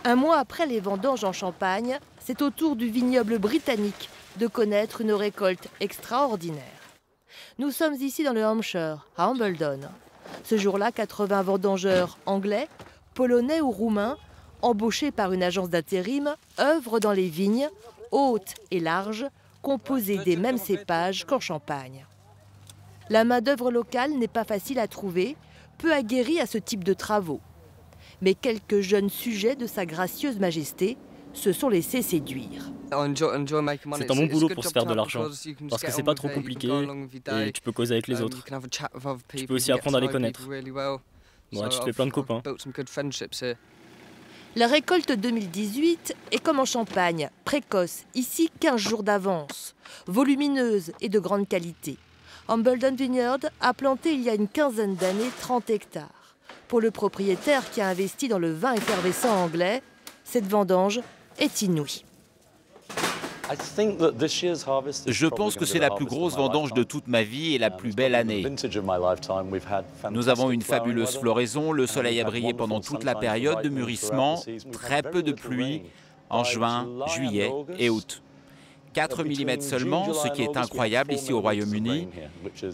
Un mois après les vendanges en Champagne, c'est au tour du vignoble britannique de connaître une récolte extraordinaire. Nous sommes ici dans le Hampshire, à Hambledon. Ce jour-là, 80 vendangeurs anglais, polonais ou roumains, embauchés par une agence d'intérim, œuvrent dans les vignes, hautes et larges, composées des mêmes cépages qu'en Champagne. La main-d'œuvre locale n'est pas facile à trouver, peu aguerrie à ce type de travaux. Mais quelques jeunes sujets de sa gracieuse majesté se sont laissés séduire. C'est un bon boulot pour se faire de l'argent, parce que c'est pas trop compliqué et tu peux causer avec les autres. Tu peux aussi apprendre à les connaître. Ouais, tu te fais plein de copains. La récolte 2018 est comme en Champagne, précoce, ici 15 jours d'avance, volumineuse et de grande qualité. Hambledon Vineyard a planté il y a une quinzaine d'années 30 hectares. Pour le propriétaire qui a investi dans le vin effervescent anglais, cette vendange est inouïe. Je pense que c'est la plus grosse vendange de toute ma vie et la plus belle année. Nous avons une fabuleuse floraison, le soleil a brillé pendant toute la période de mûrissement, très peu de pluie en juin, juillet et août. 4 mm seulement, ce qui est incroyable ici au Royaume-Uni.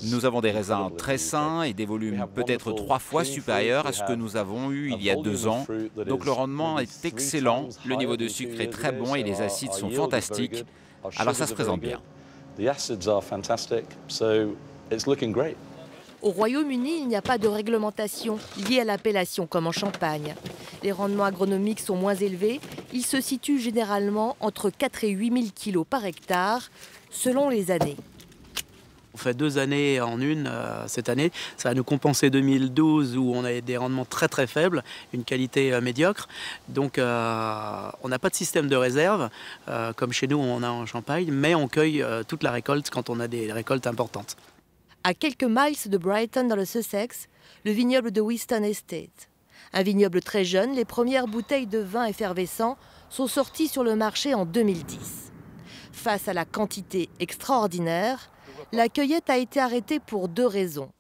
Nous avons des raisins très sains et des volumes peut-être 3 fois supérieurs à ce que nous avons eu il y a 2 ans. Donc le rendement est excellent, le niveau de sucre est très bon et les acides sont fantastiques. Alors ça se présente bien. Au Royaume-Uni, il n'y a pas de réglementation liée à l'appellation comme en Champagne. Les rendements agronomiques sont moins élevés. Ils se situent généralement entre 4 et 8 000 kilos par hectare, selon les années. On fait 2 années en une cette année. Ça va nous compenser 2012 où on a des rendements très très faibles, une qualité médiocre. Donc on n'a pas de système de réserve comme chez nous on a en Champagne, mais on cueille toute la récolte quand on a des récoltes importantes. À quelques miles de Brighton dans le Sussex, le vignoble de Whiston Estate. Un vignoble très jeune, les premières bouteilles de vin effervescent sont sorties sur le marché en 2010. Face à la quantité extraordinaire, la cueillette a été arrêtée pour 2 raisons.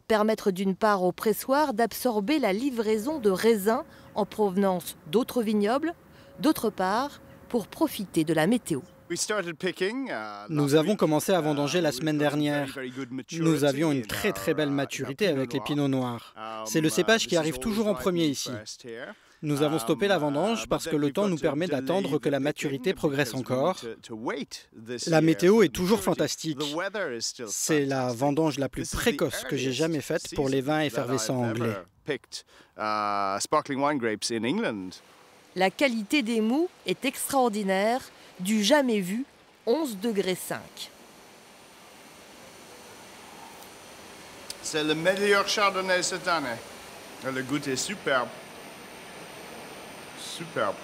Permettre d'une part au pressoir d'absorber la livraison de raisins en provenance d'autres vignobles, d'autre part pour profiter de la météo. Nous avons commencé à vendanger la semaine dernière. Nous avions une très très belle maturité avec les pinots noirs. C'est le cépage qui arrive toujours en premier ici. Nous avons stoppé la vendange parce que le temps nous permet d'attendre que la maturité progresse encore. La météo est toujours fantastique. C'est la vendange la plus précoce que j'ai jamais faite pour les vins effervescents anglais. La qualité des mous est extraordinaire, du jamais vu, 11,5 degrés. C'est le meilleur chardonnay cette année. Le goût est superbe. Superbe.